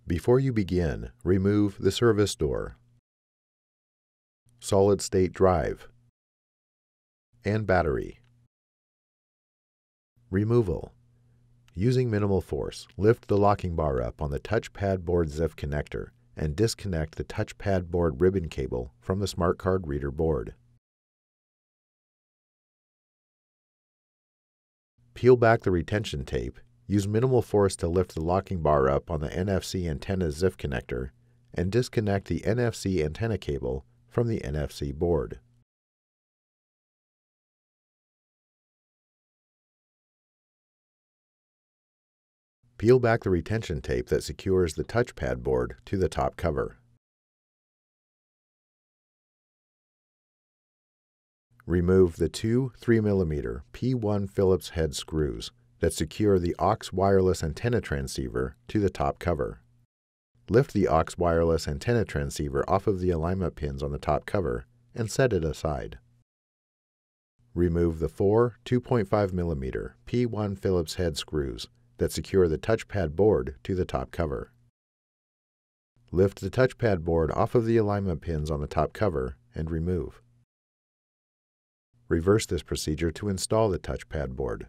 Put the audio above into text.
Before you begin, remove the service door, solid-state drive, and battery. Removal. Using minimal force, lift the locking bar up on the touchpad board ZIF connector and disconnect the touchpad board ribbon cable from the smart card reader board. Peel back the retention tape, use minimal force to lift the locking bar up on the NFC antenna ZIF connector, and disconnect the NFC antenna cable from the NFC board. Peel back the retention tape that secures the touchpad board to the top cover. Remove the two 3mm P1 Phillips head screws that secure the aux wireless antenna transceiver to the top cover. Lift the aux wireless antenna transceiver off of the alignment pins on the top cover and set it aside. Remove the four 2.5mm P1 Phillips head screws that secure the touchpad board to the top cover. Lift the touchpad board off of the alignment pins on the top cover and remove. Reverse this procedure to install the touchpad board.